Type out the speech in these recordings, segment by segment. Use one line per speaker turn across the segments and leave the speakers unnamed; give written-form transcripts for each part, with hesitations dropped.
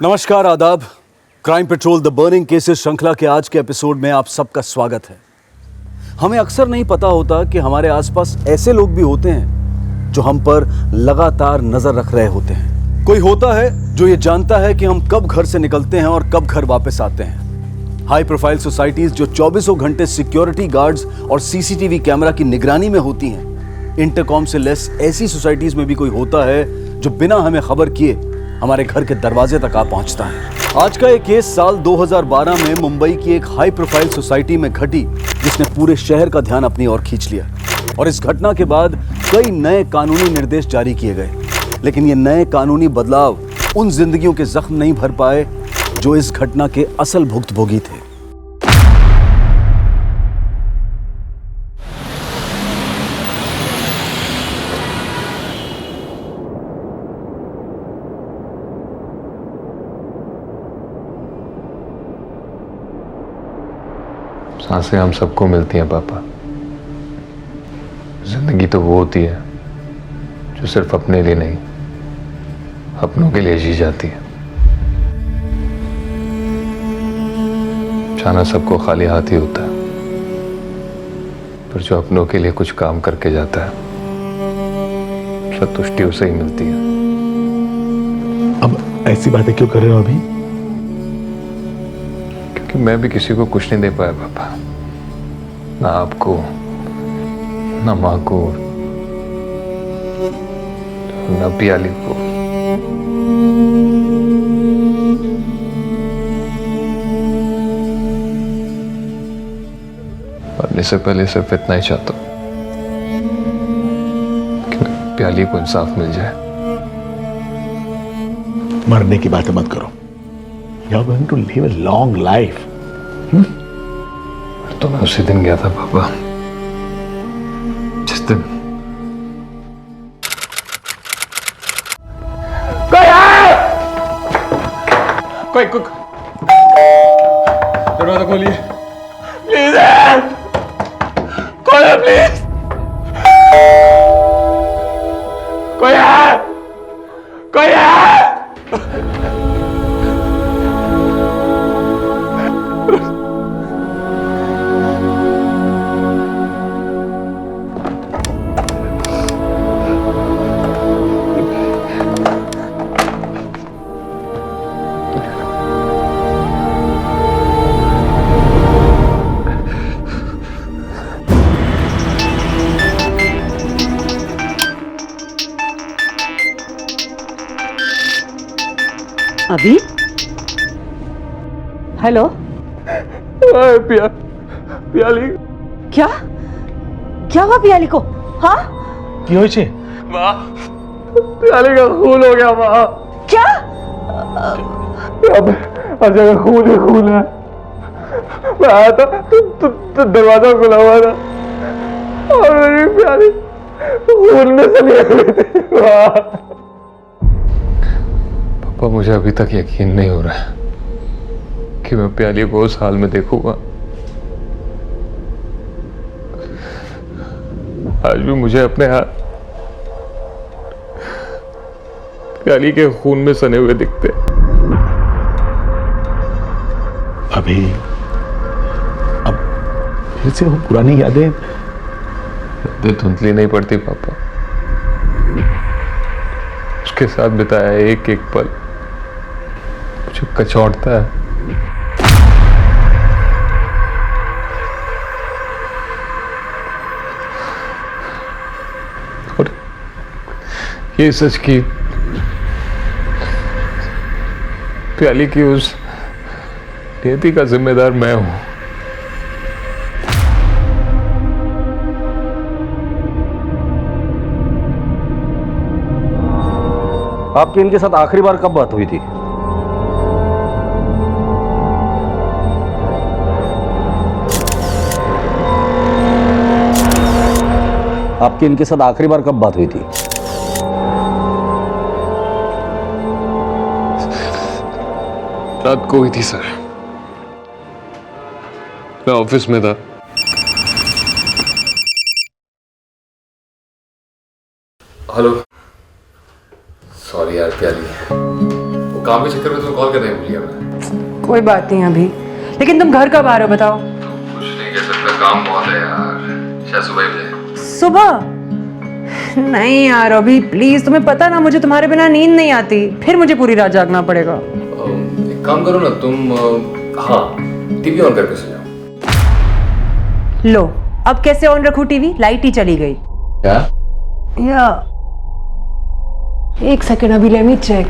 नमस्कार, आदाब। Crime petrol the burning cases श्रृंखला के आज के एपिसोड में आप सबका स्वागत है। हमें अक्सर नहीं पता होता कि हमारे आसपास ऐसे लोग भी होते हैं जो हम पर लगातार नजर रख रहे होते हैं। कोई होता है जो ये जानता है कि हम कब घर से निकलते हैं और कब घर वापस आते हैं। हाई प्रोफाइल सोसाइटीज जो 24 घंटे सिक्योरिटी गार्ड्स और सीसीटीवी कैमरा की निगरानी में होती हैं। इंटरकॉम से लेस ऐसी सोसाइटीज में भी कोई होता है जो बिना हमें खबर किए हमारे घर के दरवाजे तक आ पहुंचता है। आज का एक केस साल 2012 में मुंबई की एक हाई प्रोफाइल सोसाइटी में घटी, जिसने पूरे शहर का ध्यान अपनी ओर खींच लिया। और इस घटना के बाद कई नए कानूनी निर्देश जारी किए गए, लेकिन ये नए कानूनी बदलाव उन जिंदगियों के जख्म नहीं भर पाए जो इस घटना के असल भुक्तभोगी थे।
सांसें हम सबको मिलती हैं पापा। जिंदगी तो वो होती है जो सिर्फ अपने लिए नहीं, अपनों के लिए जी जाती है। जाना सबको खाली हाथ ही होता है, पर जो अपनों के लिए कुछ काम करके जाता है, संतुष्टि उसे ही मिलती है।
अब ऐसी बातें क्यों कर रहे हो अभी?
क्योंकि मैं भी किसी को कुछ नहीं दे पाया पापा, ना आपको, ना माँ को, ना पियाली को। मरने से पहले सिर्फ इतना ही चाहता हूँ कि प्याली को इंसाफ मिल जाए।
मरने की बातें मत करो। You are going to live a long life.
तो मैं उसी दिन गया था पापा, जिस दिन
कोई दरवाजा खोलिए प्लीज। खोलो प्लीज। कोई है? कोई है?
अभी? हेलो?
पियाली।
क्या? क्या हुआ पियाली को? हाँ?
কি হয়েছে?
माँ, पियाली का खून हो गया माँ।
क्या?
अब हर जगह खून ही खून है। मैं आया था तो दरवाजा खुला हुआ था और मेरी प्याली खून में सनी हुई थी माँ।
पापा, मुझे अभी तक यकीन नहीं हो रहा है कि मैं प्याली को उस हाल में देखूंगा। आज भी मुझे अपने हाथ प्याली के खून में सने हुए दिखते।
अभी अब फिर से वो पुरानी यादें
धुंधली नहीं पड़ती पापा। उसके साथ बिताया एक एक पल मुझे कचौड़ता है। और ये सच की प्याली की उस नियति का जिम्मेदार मैं हूं।
आपकी इनके साथ आखिरी बार कब बात हुई थी? आपकी इनके साथ आखिरी बार कब बात हुई थी?
रात को हुई थी सर। मैं ऑफिस में था। हेलो। सॉरी यार प्याली, काम के चक्कर में तुम्हें कॉल करने भूल गया मैं।
कोई बात नहीं अभी, लेकिन तुम घर कब आ रहे हो बताओ?
कुछ नहीं कह सकता, काम बहुत है यार, शायद सुबह ही मिले।
सुबह? नहीं यार अभी प्लीज, तुम्हें पता ना मुझे तुम्हारे बिना नींद नहीं आती, फिर मुझे पूरी रात जागना पड़ेगा।
एक काम करो ना तुम, हाँ टीवी ऑन करके सो जाओ।
लो अब कैसे ऑन रखूं टीवी? लाइट ही चली गई।
क्या?
या एक सेकेंड, अभी लेट मी चेक।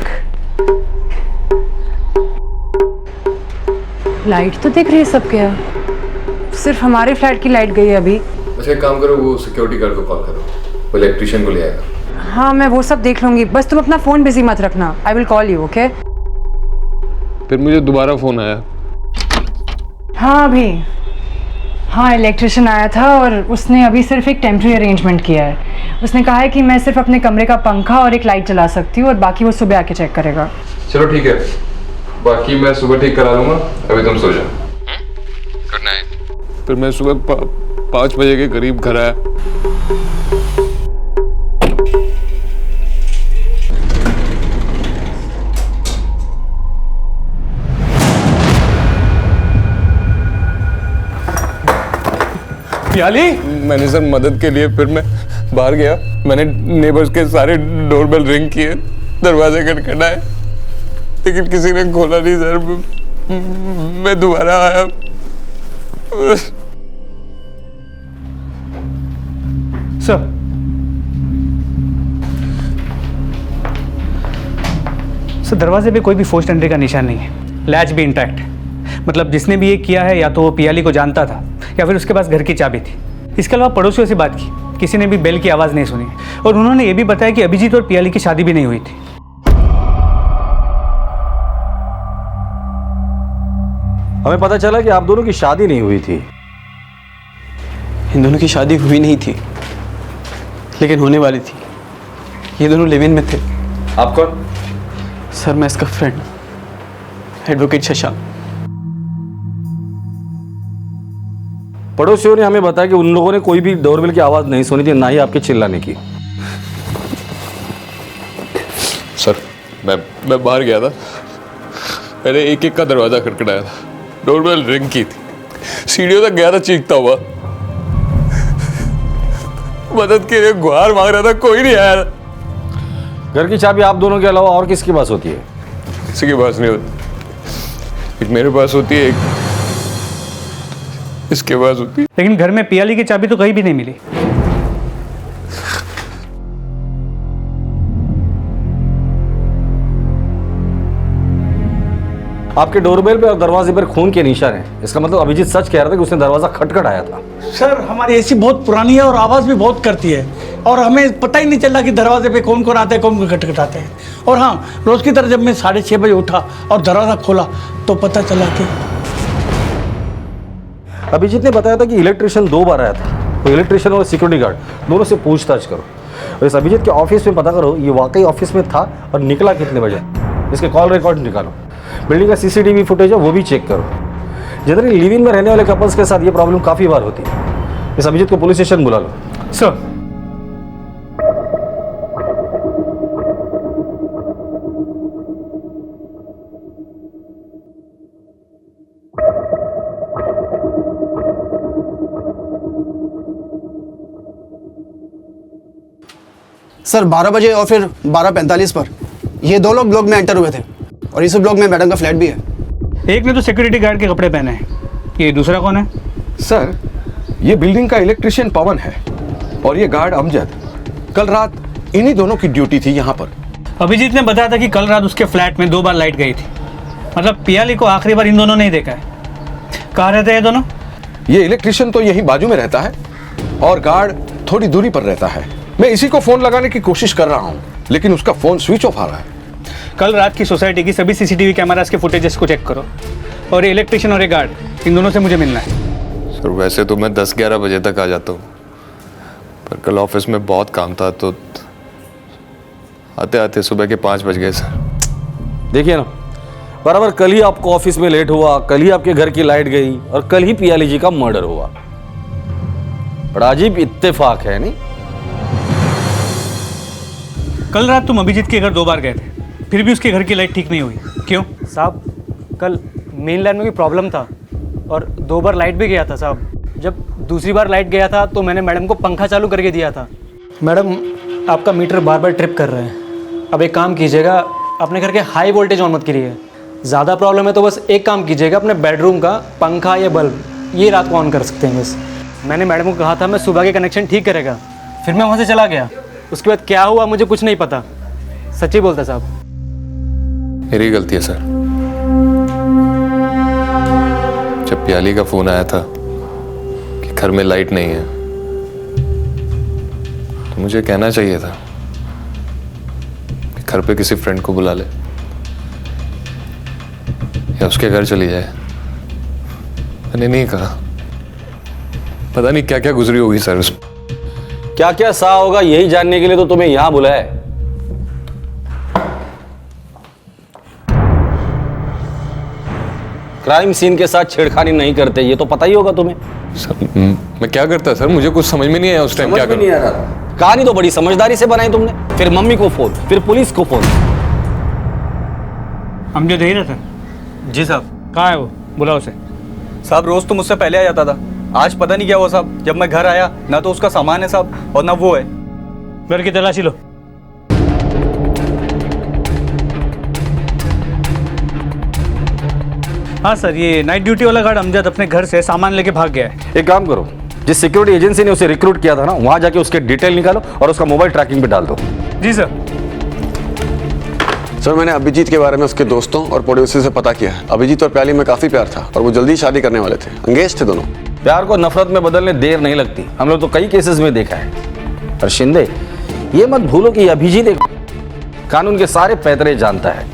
लाइट तो दिख रही है सब, क्या सिर्फ हमारे फ्लैट की लाइट गई है अभी?
अच्छा एक काम करो, वो सिक्योरिटी गार्ड को कॉल करो, वो इलेक्ट्रिशियन को ले आएगा।
हाँ मैं वो सब देख लूंगी, बस तुम अपना फोन बिजी मत रखना। I will call you, okay?
फिर मुझे दोबारा फोन आया।
हाँ अभी, हाँ इलेक्ट्रिशियन आया था और उसने अभी सिर्फ एक टेम्परेरी अरेंजमेंट किया है। उसने कहा है कि मैं सिर्फ अपने कमरे का पंखा और एक लाइट चला सकती हूँ और बाकी वो सुबह आके चेक करेगा।
चलो ठीक है, बाकी मैं सुबह ठीक करा लूंगा, अभी तुम सो जाओ। Good night. फिर मैं सुबह 5 बजे के करीब घर आया।
पियाली,
मैंने सर मदद के लिए फिर मैं बाहर गया, मैंने नेबर्स के सारे डोरबेल रिंग किए, दरवाजे खटखटाए, लेकिन किसी ने खोला नहीं सर। मैं दोबारा आया।
सर दरवाजे पे कोई भी फोर्स्ड एंट्री का निशान नहीं है, लैच भी इंटैक्ट है। मतलब जिसने भी ये किया है या तो वो पियाली को जानता था या फिर उसके पास घर की चाबी थी। इसके अलावा पड़ोसियों से बात की, किसी ने भी बेल की आवाज़ नहीं सुनी और उन्होंने ये भी बताया कि अभिजीत और पियाली की शादी भी नहीं हुई थी।
हमें पता चला कि आप दोनों की शादी नहीं हुई थी।
इन दोनों की शादी हुई नहीं थी, लेकिन होने वाली थी। ये दोनों लिव इन में थे।
आप कौन?
सर मैं इसका फ्रेंड, एडवोकेट शशांक।
पड़ोसियों ने हमें बताया कि उन लोगों ने कोई भी डोरबेल की आवाज नहीं सुनी थी, ना ही आपके चिल्लाने की।
सर मैं बाहर गया था, मैंने एक एक का दरवाजा खटखटाया था, डोरबेल रिंग की थी, सीढ़ियों तक गया था चीखता हुआ, मदद के लिए गुहार मांग रहा था, कोई नहीं आया।
घर की चाबी आप दोनों के अलावा और किसके पास होती है?
किसी के पास नहीं होती, एक मेरे पास होती है, एक इसके पास होती है।
लेकिन घर में पियाली की चाबी तो कहीं भी नहीं मिली।
आपके डोरबेल पे और दरवाजे पर खून के निशान हैं। इसका मतलब अभिजीत सच कह रहा था कि उसने दरवाजा खटखटाया था।
सर हमारी एसी बहुत पुरानी है और आवाज़ भी बहुत करती है और हमें पता ही नहीं चला कि दरवाजे पे कौन कौन आते हैं, कौन कौन खटखटाते हैं। और हाँ, रोज़ की तरह जब मैं 6:30 बजे उठा और दरवाज़ा खोला तो पता चला कि
अभिजीत ने बताया था कि इलेक्ट्रिशियन 2 बार आया था। तो इलेक्ट्रिशियन और सिक्योरिटी गार्ड दोनों से पूछताछ करो और इस अभिजीत के ऑफिस में पता करो ये वाकई ऑफिस में था और निकला कितने बजे। इसके कॉल रिकॉर्ड निकालो, बिल्डिंग का सीसीटीवी फुटेज है वो भी चेक करो। जनरली लिव इन में रहने वाले कपल्स के साथ ये प्रॉब्लम काफ़ी बार होती है। इस अभिजीत को पुलिस स्टेशन बुला लो।
सर
सर 12 बजे और फिर 12:45 पर ये 2 लोग ब्लॉक में एंटर हुए थे और इस ब्लॉक में मैडम का फ्लैट भी है।
एक ने तो सिक्योरिटी गार्ड के कपड़े पहने हैं, ये दूसरा कौन है?
सर ये बिल्डिंग का इलेक्ट्रिशियन पवन है और ये गार्ड अमजद। कल रात इन्हीं दोनों की ड्यूटी थी यहाँ पर।
अभिजीत ने बताया था कि कल रात उसके फ्लैट में 2 बार लाइट गई थी। मतलब पियाली को आखिरी बार इन दोनों ने ही देखा है। कहाँ रहते हैं ये दोनों?
ये इलेक्ट्रिशियन तो यहीं बाजू में रहता है और गार्ड थोड़ी दूरी पर रहता है। मैं इसी को फोन लगाने की कोशिश कर रहा हूँ लेकिन उसका फोन स्विच ऑफ आ रहा है।
कल रात की सोसाइटी की सभी सीसीटीवी कैमरास के फुटेजेस को चेक करो और ये इलेक्ट्रिशियन और ये गार्ड, इन दोनों से मुझे मिलना है।
सर वैसे तो मैं 10-11 बजे तक आ जाता हूँ, पर कल ऑफिस में बहुत काम था तो आते आते सुबह के 5 बज गए सर।
देखिए ना, बराबर कल ही आपको ऑफिस में लेट हुआ, कल ही आपके घर की लाइट गई और कल ही पियाली जी का मर्डर हुआ। बड़ा अजीब इत्तेफाक है नहीं?
कल रात तुम अभिजीत के घर 2 बार गए थे, फिर भी उसके घर की लाइट ठीक नहीं हुई। क्यों
साहब कल मेन लाइन में कोई प्रॉब्लम था और 2 बार लाइट भी गया था साहब। जब दूसरी बार लाइट गया था तो मैंने मैडम को पंखा चालू करके दिया था। मैडम आपका मीटर बार बार ट्रिप कर रहे हैं। अब एक काम कीजिएगा, अपने घर के हाई वोल्टेज ऑन मत करिए। ज़्यादा प्रॉब्लम है तो बस एक काम कीजिएगा, अपने बेडरूम का पंखा या बल्ब ये रात को ऑन कर सकते हैं बस। मैंने मैडम को कहा था मैं सुबह के कनेक्शन ठीक करेगा, फिर मैं वहाँ से चला गया। उसके बाद क्या हुआ मुझे कुछ नहीं पता, सच्ची बोलता साहब।
मेरी गलती है सर। जब प्याली का फोन आया था कि घर में लाइट नहीं है तो मुझे कहना चाहिए था कि घर पे किसी फ्रेंड को बुला ले या उसके घर चली जाए। मैंने नहीं कहा। पता नहीं क्या क्या गुजरी होगी सर उस।
क्या क्या सा होगा यही जानने के लिए तो तुम्हें यहां बुलाया है। क्राइम सीन के साथ छेड़खानी नहीं करते, ये तो पता ही होगा तुम्हें।
सर मैं क्या करता सर, मुझे कुछ समझ में नहीं आया उस टाइम क्या
नहीं आ रहा। कहानी तो बड़ी समझदारी से बनाई तुमने, फिर मम्मी को फोन, फिर पुलिस को फोन।
अमजद यही रहता?
जी साहब।
कहाँ है वो? बुलाओ उसे।
साहब रोज़ तो मुझसे पहले आ जाता था, आज पता नहीं क्या हुआ साहब। जब मैं घर आया ना तो उसका सामान है साहब और ना वो है।
घर की तलाशी लो। हाँ सर, ये नाइट ड्यूटी वाला गार्ड अमजद अपने घर से सामान लेके भाग गया है।
एक काम करो, जिस सिक्योरिटी एजेंसी ने उसे रिक्रूट किया था ना, वहां जाके उसके डिटेल निकालो और उसका मोबाइल ट्रैकिंग पे डाल दो।
जी सर।
सर मैंने अभिजीत के बारे में उसके दोस्तों और पड़ोसी से पता किया है। अभिजीत और प्याली में काफी प्यार था और वो जल्दी शादी करने वाले थे। अंगेज थे दोनों।
प्यार को नफरत में बदलने देर नहीं लगती, हम लोग तो कई केसेस में देखा है। पर शिंदे, ये मत भूलो कि अभिजीत एक कानून के सारे पैतरे जानता है।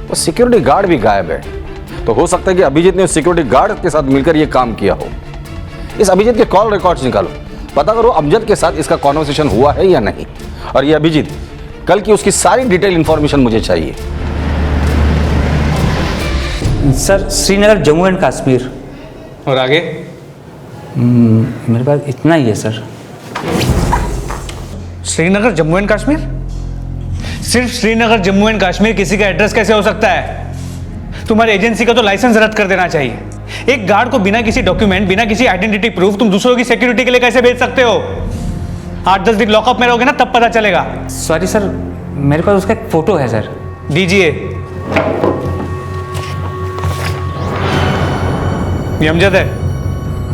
वो सिक्योरिटी गार्ड भी गायब है, तो हो सकता है कि अभिजीत ने उस सिक्योरिटी गार्ड के साथ मिलकर ये काम किया हो। इस अभिजीत के कॉल रिकॉर्ड्स निकालो, पता करो अमजद के साथ इसका कॉन्वर्सेशन हुआ है या नहीं। और ये अभिजीत, कल की उसकी सारी डिटेल इंफॉर्मेशन मुझे चाहिए।
Sir Srinagar Jammu and Kashmir.
और आगे?
मेरे पास इतना ही है सर।
श्रीनगर जम्मू एंड कश्मीर? सिर्फ श्रीनगर जम्मू एंड कश्मीर किसी का एड्रेस कैसे हो सकता है? तुम्हारी एजेंसी का तो लाइसेंस रद्द कर देना चाहिए। एक गार्ड को बिना किसी डॉक्यूमेंट, बिना किसी आइडेंटिटी प्रूफ तुम दूसरों की सिक्योरिटी के लिए कैसे भेज सकते हो? 8-10 दिन लॉकअप में रहोगे ना, तब पता चलेगा।
सॉरी सर, मेरे पास उसका एक फोटो है सर।
दीजिए। ये अमजद है?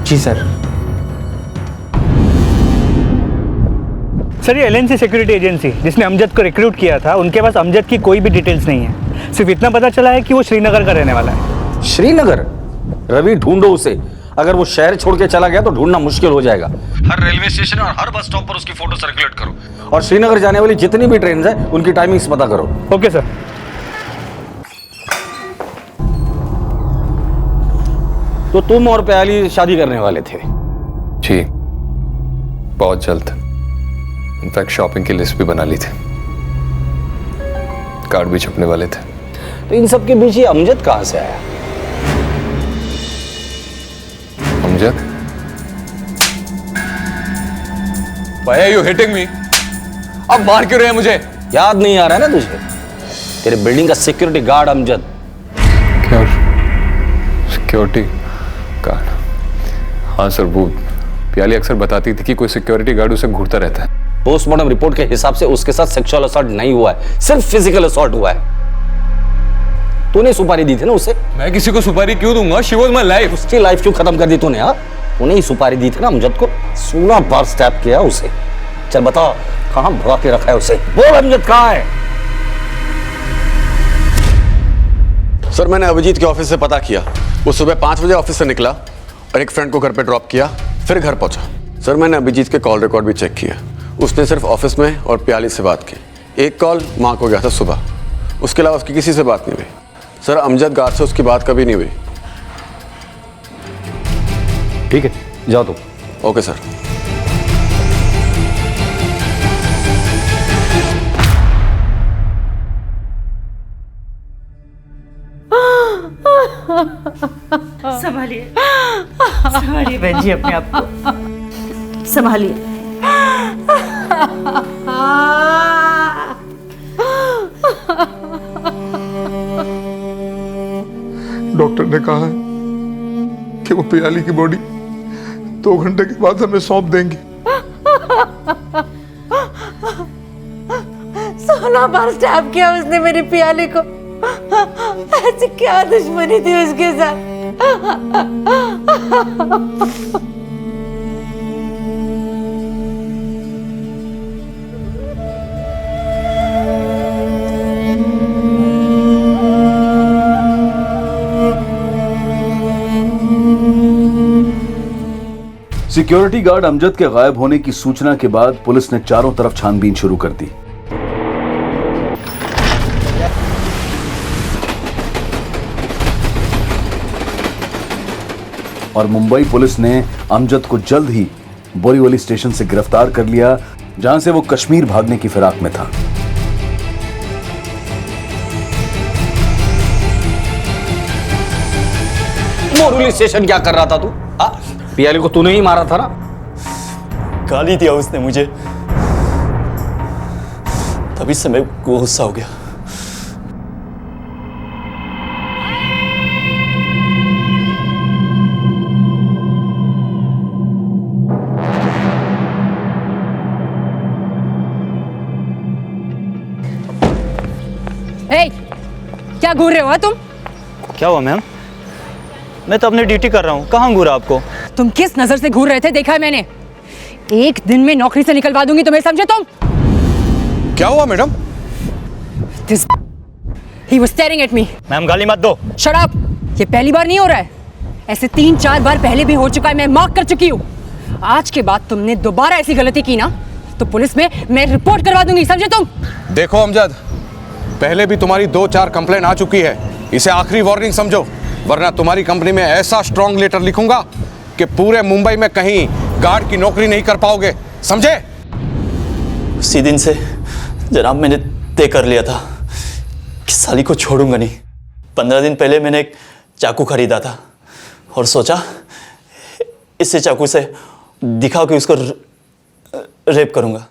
जी सर।
सर ये LNC सिक्योरिटी एजेंसी जिसने अमजद को रिक्रूट किया था, उनके पास अमजद की कोई भी डिटेल्स नहीं है। सिर्फ इतना पता चला है कि वो श्रीनगर का रहने वाला है।
श्रीनगर? रवि, ढूंढो उसे। अगर वो शहर छोड़ के चला गया तो ढूंढना मुश्किल हो जाएगा। हर रेलवे स्टेशन और हर बस स्टॉप पर उसकी फोटो सर्कुलेट करो और श्रीनगर जाने वाली जितनी भी ट्रेन है उनकी टाइमिंग्स पता करो।
Okay sir.
तो तुम और प्याली शादी करने वाले थे?
जी, बहुत जल्द। इनफैक्ट शॉपिंग की लिस्ट भी बना ली थी, कार्ड भी छपने वाले थे।
तो इन सब के बीच ये अमजद कहां से आया?
Amjad? Why are you hitting me? अब मार क्यों रहे हैं मुझे?
याद नहीं आ रहा है ना तुझे? तेरे बिल्डिंग का सिक्योरिटी गार्ड अमजद।
क्या? Security guard? हाँ सर, वो प्याली अक्सर बताती थी कि कोई सिक्योरिटी गार्ड उसे घूरता रहता है।
पोस्टमार्टम रिपोर्ट के हिसाब से उसके साथ सेक्सुअल असॉल्ट नहीं हुआ है, सिर्फ फिजिकल असॉल्ट हुआ है। तूने सुपारी दी थी ना उसे?
मैं किसी को सुपारी क्यों दूंगा? She was my life।
उसकी लाइफ क्यों खत्म कर दी तूने? हाँ, तूने ही सुपारी दी थी ना अमजद को। 16 बार स्टैप किया उसे। चल बता, कहां भगा के रखा है उसे? बोल अमजद कहां है?
सर मैंने अभिजीत के ऑफिस से पता किया। वो सुबह 5 बजे ऑफिस से निकला और एक फ्रेंड को घर पे ड्रॉप किया, फिर घर पहुंचा। सर मैंने अभिजीत के कॉल रिकॉर्ड भी चेक किया। उसने सिर्फ ऑफिस में और प्याली से बात की। एक कॉल माँ को गया था सुबह, उसके अलावा उसकी किसी से बात नहीं हुई। सर अमजद गार्ड से उसकी बात कभी नहीं हुई।
ठीक है, जाओ तुम।
Okay sir.
संभालिए संभालिए बहन जी अपने आप को संभालिए।
डॉक्टर ने कहा है कि वो पियाली की बॉडी 2 घंटे के बाद हमें सौंप देंगे।
16 बार स्टैब किया उसने मेरी पियाली को। ऐसी क्या दुश्मनी थी उसके साथ?
सिक्योरिटी गार्ड अमजद के गायब होने की सूचना के बाद पुलिस ने चारों तरफ छानबीन शुरू कर दी। और मुंबई पुलिस ने अमजद को जल्द ही बोरीवली स्टेशन से गिरफ्तार कर लिया, जहां से वो कश्मीर भागने की फिराक में था।
बोरीवली स्टेशन क्या कर रहा था तू? पियाली को तूने ही मारा था ना?
गाली दिया उसने मुझे, तभी से मेरे को गुस्सा हो गया।
क्या घूर रहे हो तुम?
क्या हुआ मैम? मैं तो अपनी ड्यूटी कर रहा हूँ, कहाँ घूरा आपको?
तुम किस नजर से घूर रहे थे देखा है मैंने। एक दिन में नौकरी से निकलवा दूंगी तुम्हें, समझे तुम?
क्या हुआ madam?
He was staring at me.
Ma'am गाली मत दो।
Shut up! ये पहली बार नहीं हो रहा है, ऐसे 3-4 बार पहले भी हो चुका है, मैं मार्क कर चुकी हूँ। आज के बाद तुमने दोबारा ऐसी गलती की ना तो पुलिस में मैं रिपोर्ट करवा दूंगी, समझे तुम?
देखो अमजद, पहले भी तुम्हारी 2-4 कंप्लेन आ चुकी है, इसे आखिरी वार्निंग समझो, वरना तुम्हारी कंपनी में ऐसा स्ट्रॉन्ग लेटर लिखूंगा कि पूरे मुंबई में कहीं गार्ड की नौकरी नहीं कर पाओगे, समझे?
उसी दिन से जनाब मैंने तय कर लिया था कि साली को छोड़ूंगा नहीं। 15 दिन पहले मैंने एक चाकू खरीदा था और सोचा इससे चाकू से दिखाओ कि उसको रेप करूंगा।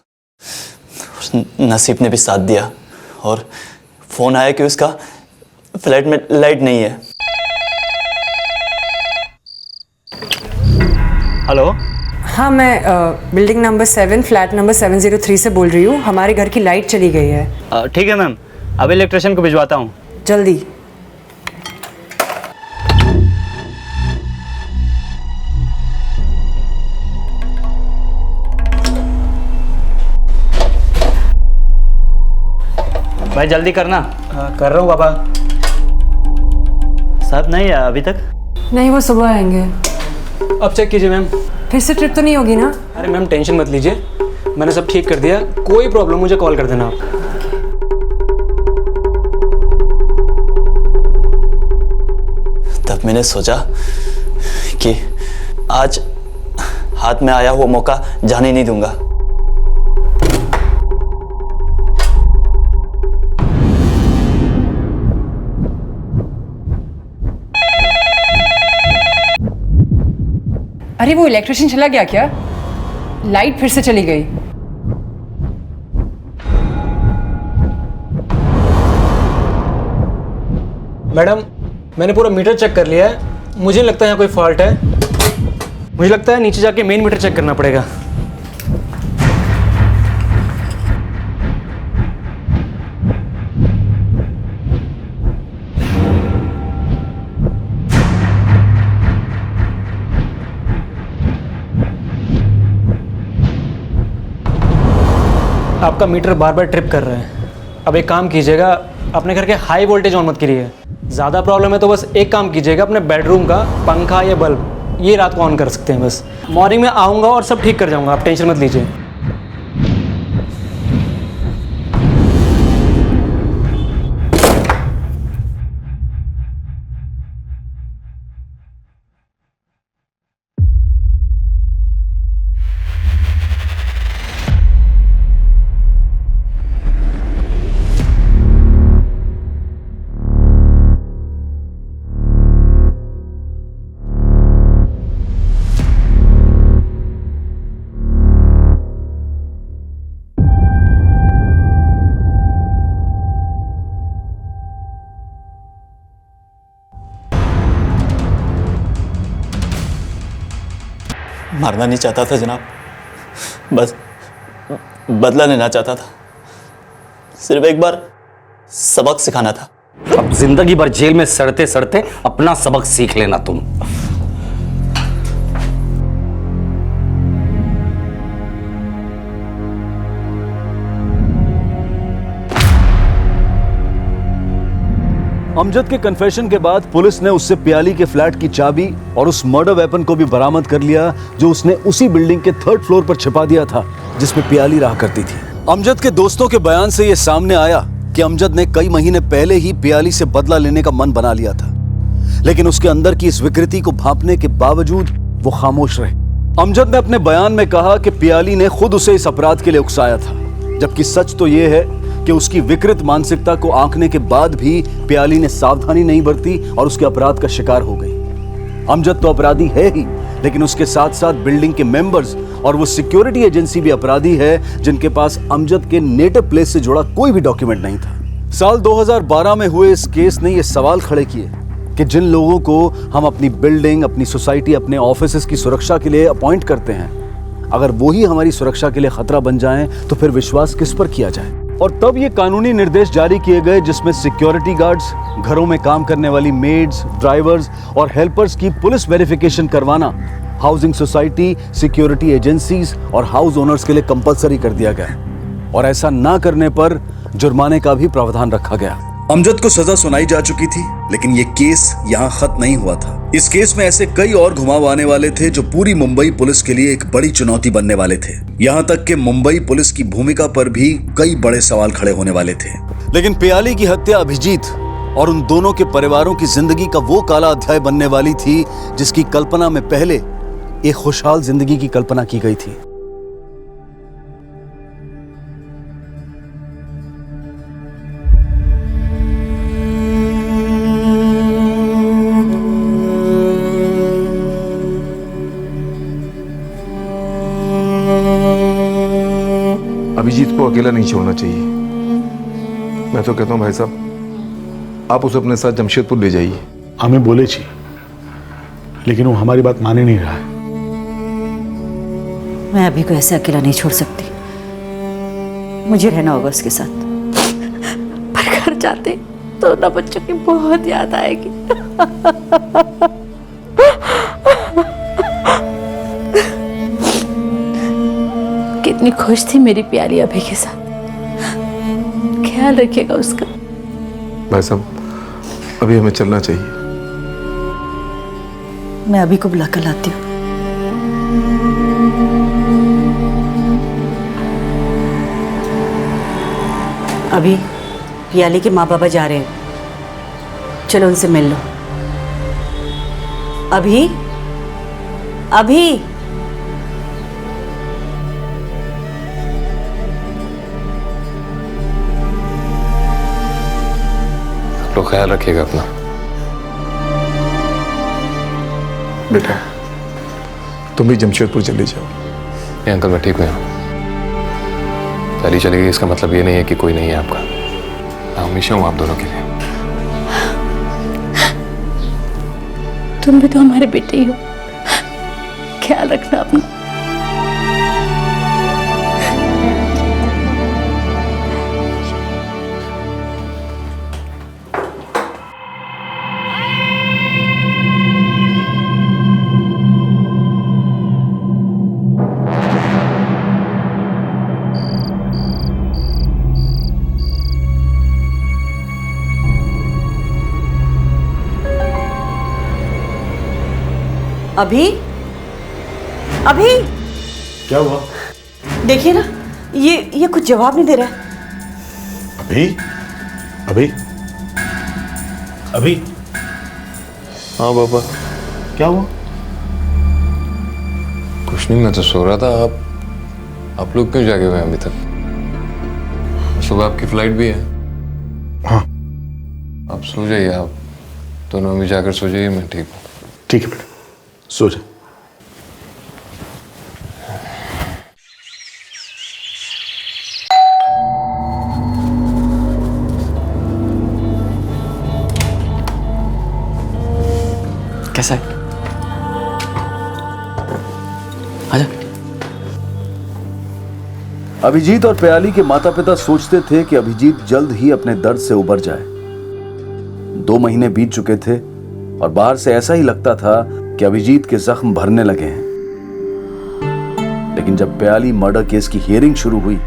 नसीब ने भी साथ दिया और फोन आया कि उसका फ्लैट में लाइट नहीं है। हेलो,
हाँ मैं बिल्डिंग नंबर 7 फ्लैट नंबर 703 से बोल रही हूँ। हमारे घर की लाइट चली गई है।
ठीक है मैम, अब इलेक्ट्रिशियन को भिजवाता हूँ।
जल्दी।
भाई जल्दी करना।
कर रहा हूँ पापा।
साहब नहीं आया अभी तक?
नहीं, वो सुबह आएंगे।
अब चेक कीजिए मैम।
फिर से ट्रिप तो नहीं होगी ना?
अरे मैम टेंशन मत लीजिए, मैंने सब ठीक कर दिया, कोई प्रॉब्लम मुझे कॉल कर देना आप।
तब मैंने सोचा कि आज हाथ में आया हुआ मौका जाने नहीं दूंगा।
अरे वो इलेक्ट्रिशियन चला गया क्या? लाइट फिर से चली गई।
मैडम मैंने पूरा मीटर चेक कर लिया है, मुझे नहीं लगता यहाँ कोई फॉल्ट है। मुझे लगता है नीचे जाके मेन मीटर चेक करना पड़ेगा। आपका मीटर बार बार ट्रिप कर रहा है। अब एक काम कीजिएगा, अपने घर के हाई वोल्टेज ऑन मत करिए। ज़्यादा प्रॉब्लम है तो बस एक काम कीजिएगा, अपने बेडरूम का पंखा या बल्ब ये रात को ऑन कर सकते हैं। बस मॉर्निंग में आऊँगा और सब ठीक कर जाऊँगा, आप टेंशन मत लीजिए।
मारना नहीं चाहता था जनाब, बस बदला लेना चाहता था। सिर्फ एक बार सबक सिखाना था।
अब जिंदगी भर जेल में सड़ते सड़ते अपना सबक सीख लेना तुम।
अमजद के कन्फेशन के बाद पुलिस ने उससे पियाली के फ्लैट की चाबी और उस मर्डर वेपन को भी बरामद कर लिया, जो उसने उसी बिल्डिंग के 3rd फ्लोर पर छिपा दिया था जिसमें पियाली रहा करती थी। अमजद के दोस्तों के बयान से यह सामने आया कि अमजद ने कई महीने पहले ही पियाली से बदला लेने का मन बना लिया था, लेकिन उसके अंदर की इस विकृति को भांपने के बावजूद वो खामोश रहे। अमजद ने अपने बयान में कहा कि पियाली ने खुद उसे इस अपराध के लिए उकसाया था, जबकि सच तो यह है कि उसकी विकृत मानसिकता को आंकने के बाद भी पियाली ने सावधानी नहीं बरती और उसके अपराध का शिकार हो गई। अमजद तो अपराधी है ही, लेकिन उसके साथ साथ बिल्डिंग के मेंबर्स और वो सिक्योरिटी एजेंसी भी अपराधी है, जिनके पास अमजद के नेटिव प्लेस से जुड़ा कोई भी डॉक्यूमेंट नहीं था। साल 2012 में हुए इस केस ने ये सवाल खड़े किए कि जिन लोगों को हम अपनी बिल्डिंग, अपनी सोसाइटी, अपने ऑफिसेस की सुरक्षा के लिए अपॉइंट करते हैं, अगर वो ही हमारी सुरक्षा के लिए खतरा बन जाएं, तो फिर विश्वास किस पर किया जाए। और तब ये कानूनी निर्देश जारी किए गए जिसमें सिक्योरिटी गार्ड्स, घरों में काम करने वाली मेड्स, ड्राइवर्स और हेल्पर्स की पुलिस वेरिफिकेशन करवाना हाउसिंग सोसाइटी, सिक्योरिटी एजेंसीज और हाउस ओनर्स के लिए कंपलसरी कर दिया गया, और ऐसा ना करने पर जुर्माने का भी प्रावधान रखा गया।
अमजद को सजा सुनाई जा चुकी थी, लेकिन ये केस यहाँ खत्म नहीं हुआ था। इस केस में ऐसे कई और घुमाव आने वाले थे जो पूरी मुंबई पुलिस के लिए एक बड़ी चुनौती बनने वाले थे। यहाँ तक कि मुंबई पुलिस की भूमिका पर भी कई बड़े सवाल खड़े होने वाले थे।
लेकिन पियाली की हत्या अभिजीत और उन दोनों के परिवारों की जिंदगी का वो काला अध्याय बनने वाली थी जिसकी कल्पना में पहले एक खुशहाल जिंदगी की कल्पना की गई थी।
अभिजीत को अकेला नहीं छोड़ना चाहिए। मैं तो कहता हूं भाई साहब, आप उसे अपने साथ जमशेदपुर ले जाइए।
हमें बोले छी, लेकिन वो हमारी बात मान ही नहीं रहा है।
मैं अभी को ऐसे अकेला नहीं छोड़ सकती, मुझे रहना होगा उसके साथ। पर घर जाते तो ना बच्चों की बहुत याद आएगी। कितनी खुश थी मेरी प्यारी अभी के साथ, ख्याल रखिएगा उसका।
भाई साहब, अभी हमें चलना चाहिए।
मैं अभी को बुला कर लाती हूँ। अभी पियाली के माँ बाबा जा रहे हैं, चलो उनसे मिल लो। अभी अभी
तो ख्याल रखिएगा अपना।
बेटा, तुम भी जमशेदपुर चले जाओ।
नहीं अंकल, मैं ठीक हूँ। पहली चली गई इसका मतलब ये नहीं है कि कोई नहीं है आपका। मैं हमेशा हूँ आप दोनों के लिए।
तुम भी तो हमारे बेटे ही हो, ख्याल रखना अपना। अभी अभी
क्या हुआ?
देखिए ना, ये कुछ जवाब नहीं दे रहा है।
अभी अभी अभी
हाँ पापा।
क्या हुआ?
कुछ नहीं, मैं तो सो रहा था। आप लोग क्यों जागे हुए हैं अभी तक? सुबह आपकी फ्लाइट भी है।
हाँ,
आप सो जाइए। आप दोनों अभी जाकर सो जाइए, मैं ठीक हूँ।
ठीक है बेटा, सो जा।
कैसा है?
अभिजीत और प्याली के माता पिता सोचते थे कि अभिजीत जल्द ही अपने दर्द से उबर जाए। 2 महीने बीत चुके थे और बाहर से ऐसा ही लगता था कि अभिजीत के जख्म भरने लगे हैं। लेकिन जब प्याली मर्डर केस की हियरिंग शुरू हुई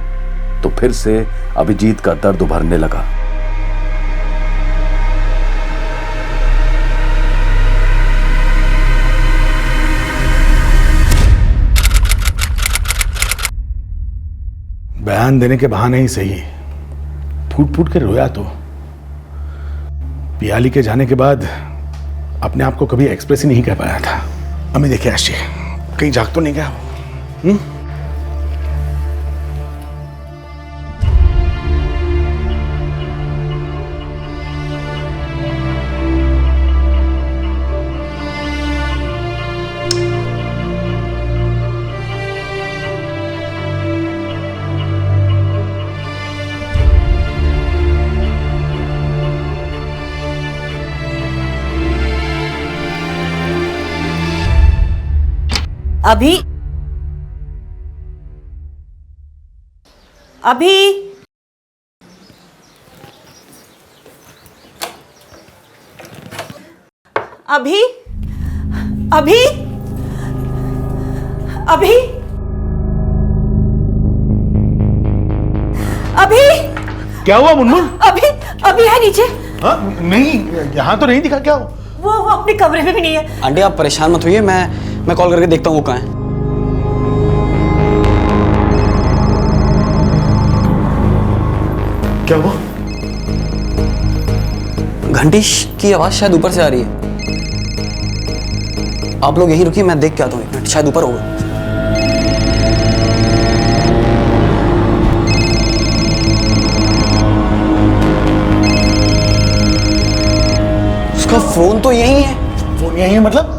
तो फिर से अभिजीत का दर्द उभरने लगा।
बयान देने के बहाने ही सही फूट फूट के रोया। तो पियाली के जाने के बाद अपने आप को कभी एक्सप्रेस ही नहीं कर पाया था। अम्मी देखिए आशी कहीं जाग तो नहीं गया?
अभी अभी अभी अभी अभी अभी
क्या हुआ मुनमुन?
अभी अभी है नीचे।
हाँ नहीं, यहाँ तो नहीं दिखा। क्या हुआ?
वो अपने कमरे में भी नहीं है।
आंटी आप परेशान मत होइए, मैं कॉल करके देखता हूँ वो कहाँ है।
क्या हुआ?
घंटी की आवाज शायद ऊपर से आ रही है। आप लोग यहीं रुकिए, मैं देख के आता हूँ 1 मिनट, शायद ऊपर होगा। उसका फोन तो यहीं है।
फोन यहीं है मतलब?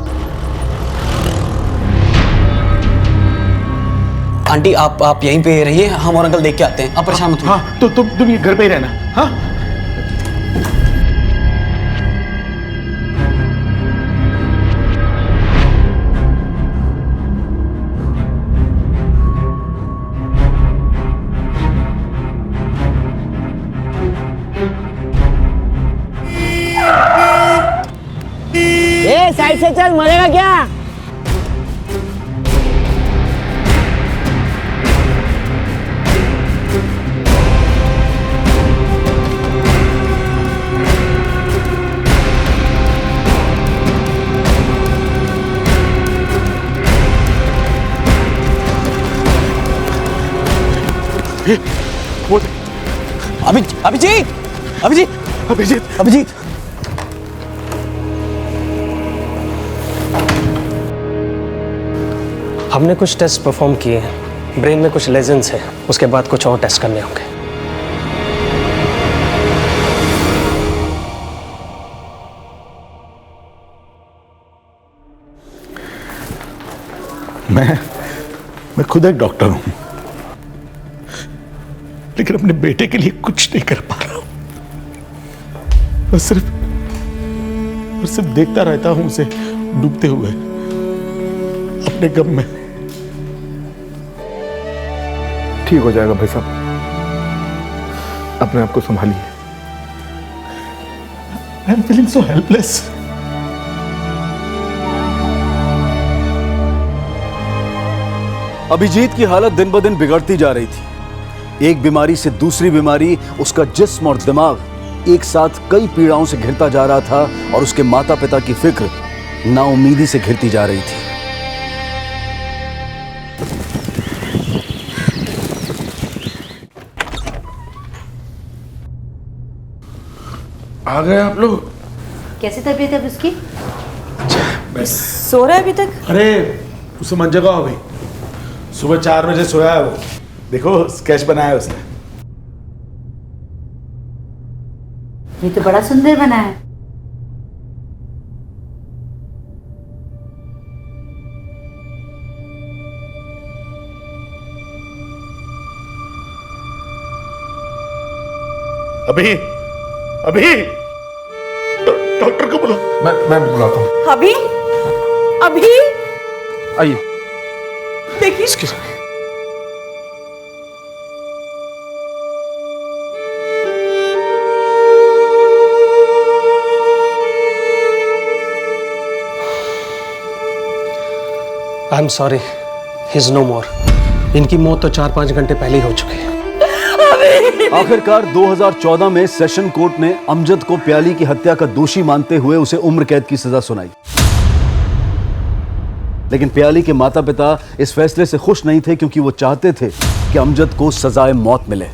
आंटी आप यहीं पे रहिए, हम और अंकल देख के आते हैं, आप परेशान मत होइए।
हाँ तो तुम ये घर पे ही रहना। हाँ
साइड से चल, मरेगा क्या?
अभिजीत अभिजीत अभिजीत अभिजीत
हमने कुछ टेस्ट परफॉर्म किए हैं, ब्रेन में कुछ लेजन्स हैं, उसके बाद कुछ और टेस्ट करने होंगे।
मैं खुद एक डॉक्टर हूं, लेकिन अपने बेटे के लिए कुछ नहीं कर पा रहा हूं। मैं सिर्फ देखता रहता हूं उसे डूबते हुए अपने गम में। ठीक हो जाएगा भाई साहब, अपने आप को संभालिए। I am feeling so helpless.
Abhijeet की हालत दिन ब दिन बिगड़ती जा रही थी। एक बीमारी से दूसरी बीमारी उसका जिस्म और दिमाग एक साथ कई पीड़ाओं से घिरता जा रहा था और उसके माता पिता की फिक्र नाउमीदी से घिरती जा रही थी।
आ गए आप लोग?
कैसी तबीयत है अब उसकी?
बस
सो रहा है अभी तक?
अरे उसे मन जगह हो गई। सुबह 4 बजे सोया है वो। देखो स्केच बनाया उसने।
ये तो बड़ा सुंदर बना है।
अभी डॉक्टर को बुला। मैं बुलाता हूँ।
अभी अभी
आइए।
देखिए
I am sorry, he is no more. इनकी मौत तो 4-5 घंटे पहले ही हो चुकी है।
आखिरकार 2014 में सेशन कोर्ट ने अमजद को प्याली की हत्या का दोषी मानते हुए उसे उम्र कैद की सजा सुनाई। लेकिन प्याली के माता पिता इस फैसले से खुश नहीं थे, क्योंकि वो चाहते थे कि अमजद को सजाए मौत मिले।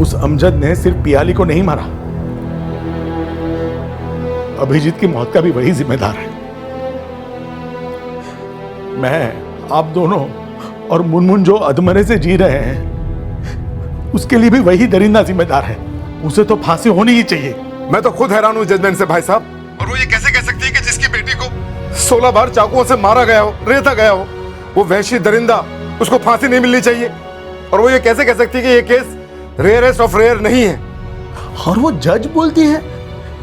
उस अमजद ने सिर्फ पियाली को नहीं मारा, अभिजीत की मौत का भी वही जिम्मेदार है। मैं, आप दोनों और मुनमुन जो अधमरे से जी रहे हैं, उसके लिए भी वही दरिंदा जिम्मेदार है। उसे तो फांसी होनी ही चाहिए।
मैं तो खुद हैरान हूं जजमेंट से भाई साहब। और वो ये कैसे कह सकती है कि जिसकी बेटी को 16 बार चाकुओं से मारा गया हो, रेता गया हो, वो वहशी दरिंदा, उसको फांसी नहीं मिलनी चाहिए। और वो ये कैसे कह सकती है कि ये केस रेयरेस्ट ऑफ रेयर नहीं है।
और वो जज बोलती है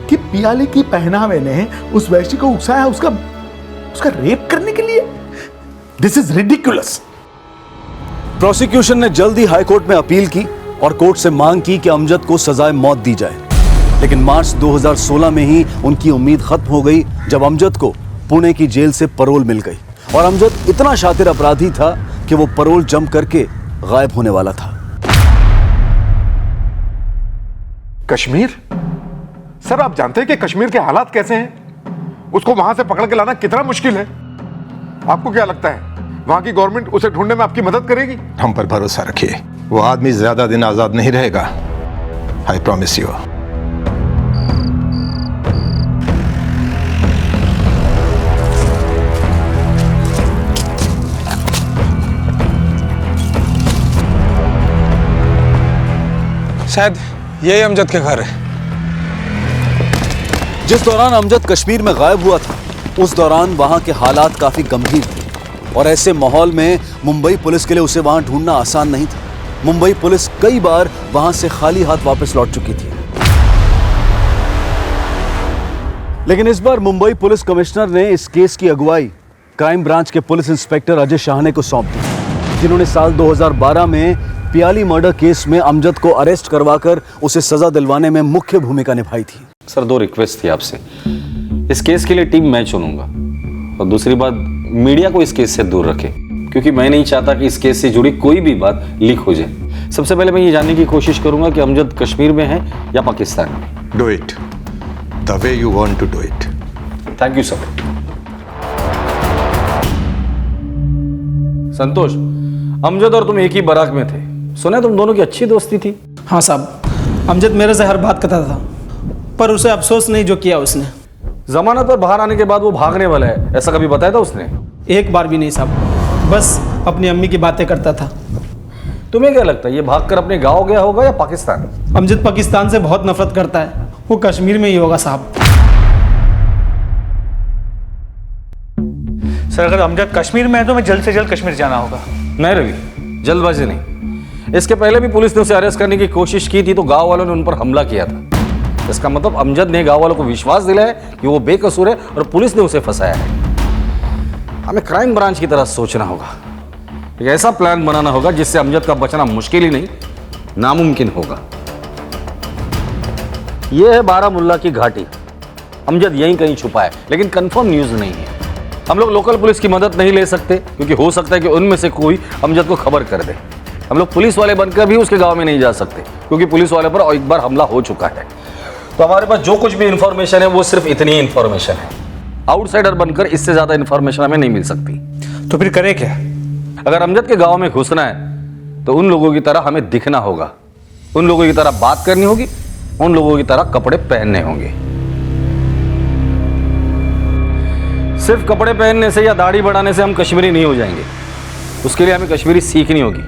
कि पियाली की पहनावे ने उस वैश्य को उकसाया उसका रेप करने के लिए। This is ridiculous.
प्रोसिक्यूशन ने जल्द ही हाईकोर्ट में अपील की और कोर्ट से मांग की कि अमजद को सजाए मौत दी जाए। लेकिन मार्च 2016 में ही उनकी उम्मीद खत्म हो गई, जब अमजद को पुणे की जेल से परोल मिल गई। और अमजद इतना शातिर अपराधी था कि वो परोल जंप करके गायब होने वाला था।
कश्मीर? सर, आप जानते हैं कि कश्मीर के हालात कैसे हैं? उसको वहां से पकड़ के लाना कितना मुश्किल है। आपको क्या लगता है वहां की गवर्नमेंट उसे ढूंढने में आपकी मदद करेगी?
हम पर भरोसा रखिए, वो आदमी ज्यादा दिन आजाद नहीं रहेगा। I promise you.
शायद यही अमजद के घर है।
जिस दौरान अमजद कश्मीर में गायब हुआ था, उस दौरान वहां के हालात काफी गंभीर थे। और ऐसे माहौल में मुंबई पुलिस के लिए उसे वहां ढूंढना आसान नहीं था। मुंबई पुलिस कई बार वहां से खाली हाथ वापस लौट चुकी थी। लेकिन इस बार मुंबई पुलिस कमिश्नर ने इस केस की अगुवाई क्राइम ब्रांच के पुलिस इंस्पेक्टर अजय शाहने को सौंप दी, जिन्होंने साल 2012 में पियाली मर्डर केस में अमजद को अरेस्ट करवाकर उसे सजा दिलवाने में मुख्य भूमिका निभाई थी।
सर, 2 रिक्वेस्ट थी आपसे। इस केस के लिए टीम मैं चुनूंगा, और दूसरी बात, मीडिया को इस केस से दूर रखे, क्योंकि मैं नहीं चाहता कि इस केस से जुड़ी कोई भी बात लीक हो जाए। सबसे पहले मैं ये जानने की कोशिश करूंगा कि अमजद कश्मीर में है या पाकिस्तान में।
Do it the way you want to do it.
Thank you sir. Santosh, Amjad और तुम एक ही बाराक में थे, सुना तुम दोनों की अच्छी दोस्ती थी।
हाँ साहब, अमजद मेरे से हर बात करता था, पर उसे अफसोस नहीं जो किया उसने।
जमानत पर बाहर आने के बाद वो भागने वाला है, ऐसा कभी बताया था उसने?
एक बार भी नहीं साहब, बस अपनी अम्मी की बातें करता था।
तुम्हें क्या लगता है ये भागकर अपने गांव गया होगा या पाकिस्तान?
अमजद पाकिस्तान से बहुत नफरत करता है, वो कश्मीर में ही होगा साहब।
सर, अगर अमजद कश्मीर में है तो मैं जल्द से जल्द कश्मीर जाना होगा।
नहीं रवि, जल्दबाजी नहीं। इसके पहले भी पुलिस ने उसे अरेस्ट करने की कोशिश की थी तो गांव वालों ने उन पर हमला किया था। इसका मतलब अमजद ने गांव वालों को विश्वास दिलाया कि वो बेकसूर है और पुलिस ने उसे फंसाया है। हमें क्राइम ब्रांच की तरह सोचना होगा, एक ऐसा प्लान बनाना होगा जिससे अमजद का बचना मुश्किल ही नहीं, नामुमकिन होगा। यह है बारामुल्ला की घाटी। अमजद यहीं कहीं छुपा है, लेकिन कंफर्म न्यूज नहीं है। हम लोग लोकल पुलिस की मदद नहीं ले सकते, क्योंकि हो सकता है कि उनमें से कोई अमजद को खबर कर दे। हम लोग पुलिस वाले बनकर भी उसके गांव में नहीं जा सकते, क्योंकि पुलिस वाले पर एक बार हमला हो चुका है। तो हमारे पास जो कुछ भी इंफॉर्मेशन है वो सिर्फ इतनी ही इंफॉर्मेशन है। आउटसाइडर बनकर इससे ज्यादा इंफॉर्मेशन हमें नहीं मिल सकती।
तो फिर करें क्या?
अगर अमजद के गांव में घुसना है तो उन लोगों की तरह हमें दिखना होगा, उन लोगों की तरह बात करनी होगी, उन लोगों की तरह कपड़े पहनने होंगे। सिर्फ कपड़े पहनने से या दाढ़ी बढ़ाने से हम कश्मीरी नहीं हो जाएंगे। उसके लिए हमें कश्मीरी सीखनी होगी।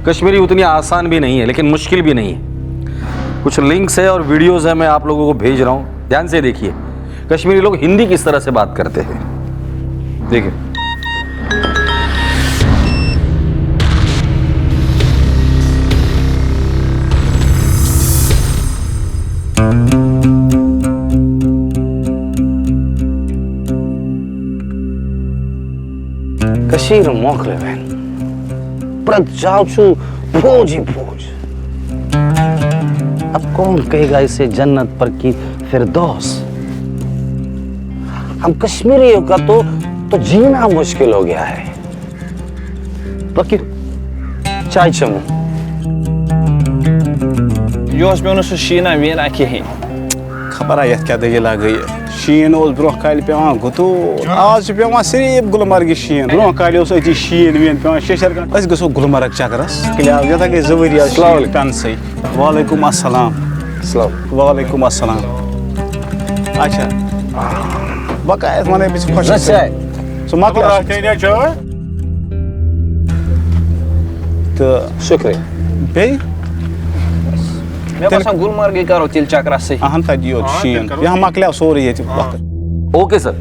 कश्मीरी उतनी आसान भी नहीं है, लेकिन मुश्किल भी नहीं है। कुछ लिंक्स है और वीडियोस है, मैं आप लोगों को भेज रहा हूं, ध्यान से देखिए। कश्मीरी लोग हिंदी किस तरह से बात करते हैं, देखिए। कशीर मोखले बहन पर जाओ छू भोज ही भोज। अब कौन कहेगा इसे जन्नत पर की फिरदौस। हम कश्मीरियों का तो जीना मुश्किल हो गया है। फकीर चाय चमो
यह पे शीना वीना कहें खबर ये क्या दलील गई शीन ब्रोह काल पे गुतू आज पे सिर्फ गुलमर्ग शीन ब्रोह काल अति शीन वीन पे शेशर गो गुलमर्ग चकरस ये गई जवरिया पेंसई वालेकुम अस्सलाम वालेकुम अस्सलाम अच्छा बकायत वन खुश तो शुक्रिया बे
गुलमर्ग करो तिल चक्रास
अहम तक शीन यहाँ मकल सोरे ये वक्त।
Okay sir,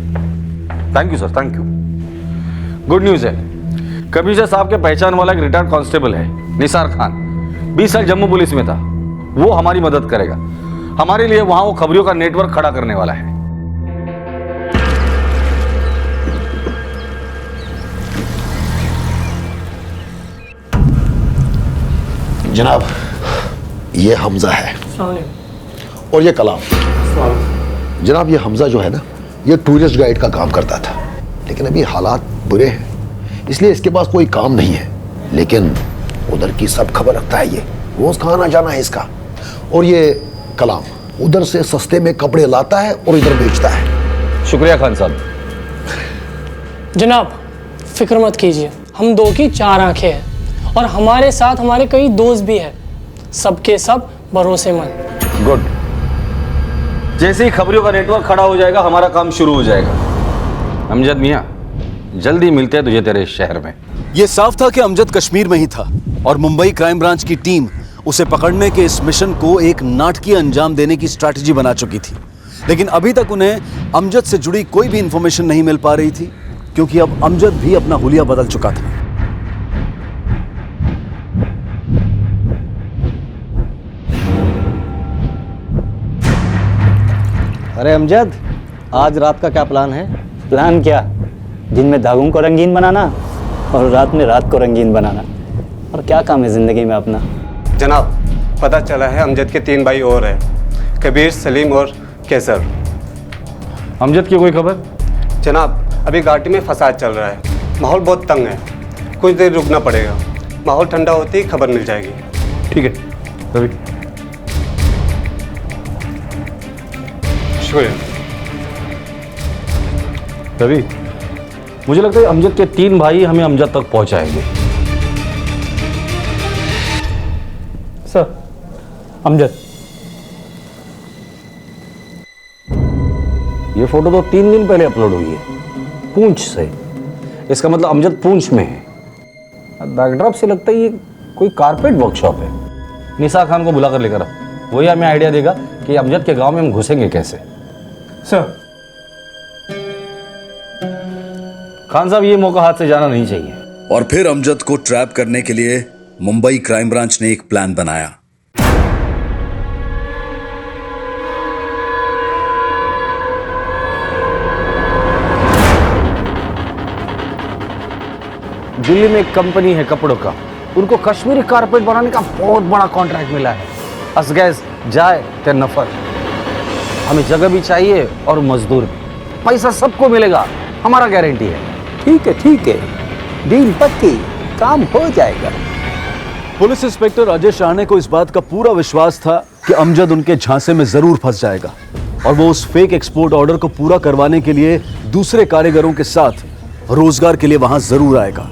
thank you sir, thank you. Good news है, कमिश्नर साहब के पहचान वाला एक रिटायर्ड कांस्टेबल है निसार खान, 20 साल जम्मू पुलिस में था। वो हमारी मदद करेगा। हमारे लिए वहां वो खबरियों का नेटवर्क खड़ा करने वाला है।
जनाब, ये हमजा है और ये कलाम। जनाब, ये हमजा जो है ना, ये टूरिस्ट गाइड का काम करता था, लेकिन अभी हालात बुरे हैं, इसलिए इसके पास कोई काम नहीं है। लेकिन उधर की सब खबर रखता है, ये रोज कहाँ आना जाना है इसका। और ये कलाम उधर से सस्ते में कपड़े लाता है और इधर बेचता है।
शुक्रिया खान साहब।
जनाब, फिक्र मत कीजिए, हम दो की चार आंखें हैं और हमारे साथ हमारे कई दोस्त भी हैं, सबके सब भरोसेमंद।
गुड। जैसे ही खबरों का नेटवर्क खड़ा हो जाएगा, हमारा काम शुरू हो जाएगा। अमजद मियां, जल्दी मिलते हैं तुझे तेरे शहर में।
यह साफ था कि अमजद कश्मीर में ही था और मुंबई क्राइम ब्रांच की टीम उसे पकड़ने के इस मिशन को एक नाटकीय अंजाम देने की स्ट्रैटेजी बना चुकी थी। लेकिन अभी तक उन्हें अमजद से जुड़ी कोई भी इंफॉर्मेशन नहीं मिल पा रही थी, क्योंकि अब अमजद भी अपना हुलिया बदल चुका था।
अरे अमजद, आज रात का क्या प्लान है?
प्लान क्या? दिन में धागों को रंगीन बनाना और रात में रात को रंगीन बनाना। और क्या काम है जिंदगी में अपना?
जनाब, पता चला है अमजद के 3 भाई और हैं, कबीर, सलीम और कैसर।
अमजद की कोई खबर?
जनाब, अभी घाटी में फसाद चल रहा है, माहौल बहुत तंग है, कुछ देर रुकना पड़ेगा, माहौल ठंडा होते ही खबर मिल जाएगी।
ठीक है रवि।
शुक्रिया
रवि। मुझे लगता है अमजद के 3 भाई हमें अमजद तक पहुंचाएंगे।
सर, अमजद।
ये फोटो तो 3 दिन पहले अपलोड हुई है, पूंछ से। इसका मतलब अमजद पूंछ में है। बैकड्रॉप से लगता है ये कोई कारपेट वर्कशॉप है। निसार खान को बुलाकर लेकर आओ, वही हमें आइडिया देगा कि अमजद के गांव में हम घुसेंगे कैसे।
सर।
खान साहब, ये मौका हाथ से जाना नहीं चाहिए।
और फिर अमजद को ट्रैप करने के लिए मुंबई क्राइम ब्रांच ने एक प्लान बनाया।
दिल्ली में एक कंपनी है कपड़ों का, उनको कश्मीरी कारपेट बनाने का बहुत बड़ा कॉन्ट्रैक्ट मिला है। असगैस जाए ते नफर। हमें जगह भी चाहिए और मजदूर भी। पैसा सबको मिलेगा, हमारा गारंटी है।
ठीक है, डील पक्की, काम हो जाएगा।
पुलिस इंस्पेक्टर अजय शाह ने को इस बात का पूरा विश्वास था कि अमजद उनके झांसे में जरूर फंस जाएगा और वो उस फेक एक्सपोर्ट ऑर्डर को पूरा करवाने के लिए दूसरे कारीगरों के साथ रोजगार के लिए वहां जरूर आएगा।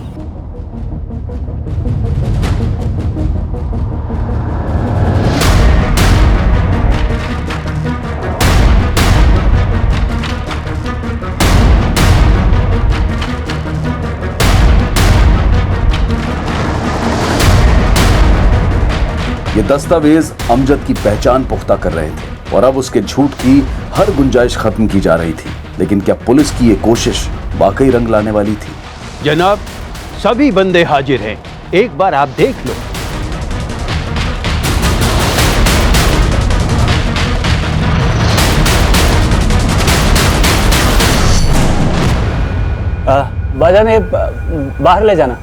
ये दस्तावेज अमजद की पहचान पुख्ता कर रहे थे और अब उसके झूठ की हर गुंजाइश खत्म की जा रही थी। लेकिन क्या पुलिस की ये कोशिश वाकई रंग लाने वाली थी?
जनाब, सभी बंदे हाजिर हैं, एक बार आप देख लो।
बाजा ने बाहर ले जाना।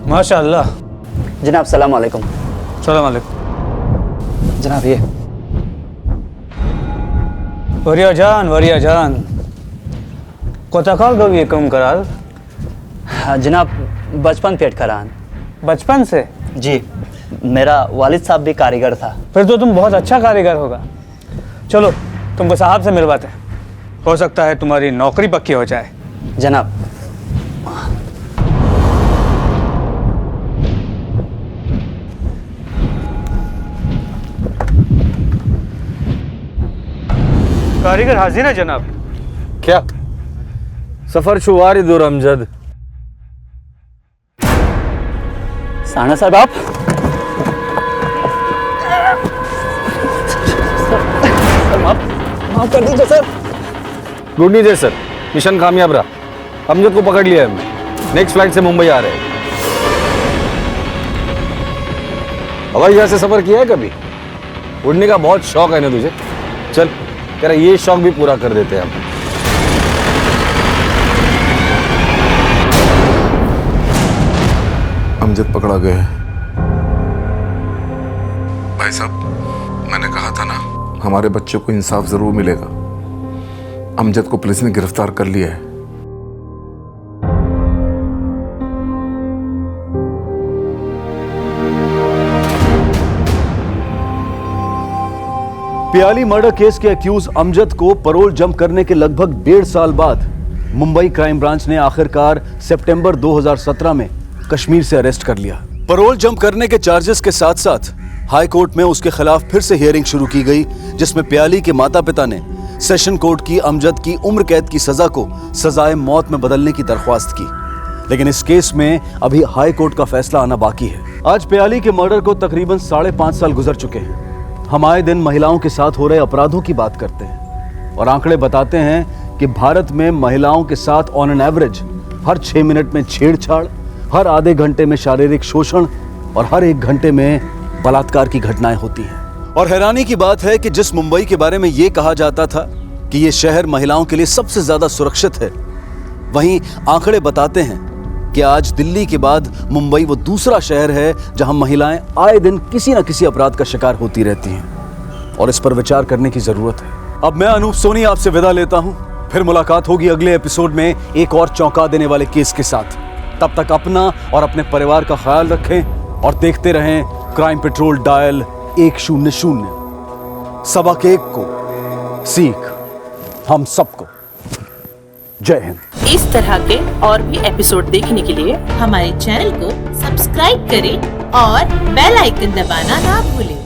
माशाअल्लाह।
जनाब सलाम अलैकुम।
सलाम अलैकुम।
जनाब ये
वरिया जान कोताकाल गवी कम कराल।
हाँ जनाब, बचपन पेट करान।
बचपन से?
जी, मेरा वालिद साहब भी कारीगर था।
फिर तो तुम बहुत अच्छा कारीगर होगा। चलो तुमको साहब से मिलवाते हैं, हो सकता है तुम्हारी नौकरी पक्की हो जाए।
जनाब
कारीगर हाजिर है जनाब।
क्या सफर शुवारी दूर अमजद।
साना साहब आप माफ कर दीजिए सर।
गुड न्यूज है सर, मिशन कामयाब रहा। अमजद को पकड़ लिया हमने, नेक्स्ट फ्लाइट से मुंबई आ रहे हैं। हवाई जहाज से सफर किया है कभी? उड़ने का बहुत शौक है ना तुझे? चल तेरा ये शौक भी पूरा कर देते हैं हम।
अमजद पकड़ा गया है। भाई साहब, मैंने कहा था ना, हमारे बच्चे को इंसाफ जरूर मिलेगा। अमजद को पुलिस ने गिरफ्तार कर लिया है।
प्याली मर्डर केस के अक्यूज अमजद को पैरोल जंप करने के लगभग 1.5 साल बाद मुंबई क्राइम ब्रांच ने आखिरकार सितंबर 2017 में कश्मीर से अरेस्ट कर लिया। पैरोल जंप करने के चार्जेस के साथ साथ हाई कोर्ट में उसके खिलाफ फिर से हियरिंग शुरू की गई, जिसमें प्याली के माता पिता ने सेशन कोर्ट की अमजद की उम्र कैद की सजा को सजाए मौत में बदलने की दरख्वास्त की। लेकिन इस केस में अभी हाई कोर्ट का फैसला आना बाकी है। आज प्याली के मर्डर को तकरीबन 5.5 साल गुजर चुके हैं। हम आए दिन महिलाओं के साथ हो रहे अपराधों की बात करते हैं और आंकड़े बताते हैं कि भारत में महिलाओं के साथ on an average her 6 minute में छेड़छाड़, हर आधे घंटे में शारीरिक शोषण और हर 1 घंटे में बलात्कार की घटनाएं होती हैं। और हैरानी की बात है कि जिस मुंबई के बारे में यह कहा जाता था कि यह शहर महिलाओं के लिए सबसे ज्यादा सुरक्षित है, वहीं आंकड़े बताते हैं कि आज दिल्ली के बाद मुंबई वो दूसरा शहर है जहां महिलाएं आए दिन किसी न किसी अपराध का शिकार होती रहती हैं और इस पर विचार करने की जरूरत है। अब मैं अनूप सोनी आपसे विदा लेता हूं, फिर मुलाकात होगी अगले एपिसोड में एक और चौंका देने वाले केस के साथ। तब तक अपना और अपने परिवार का ख्याल रखें और देखते रहें क्राइम पेट्रोल डायल 100। सबक एक को सीख हम सबको। जय हिंद।
इस तरह के और भी एपिसोड देखने के लिए हमारे चैनल को सब्सक्राइब करें और बेल आइकन दबाना ना भूलें।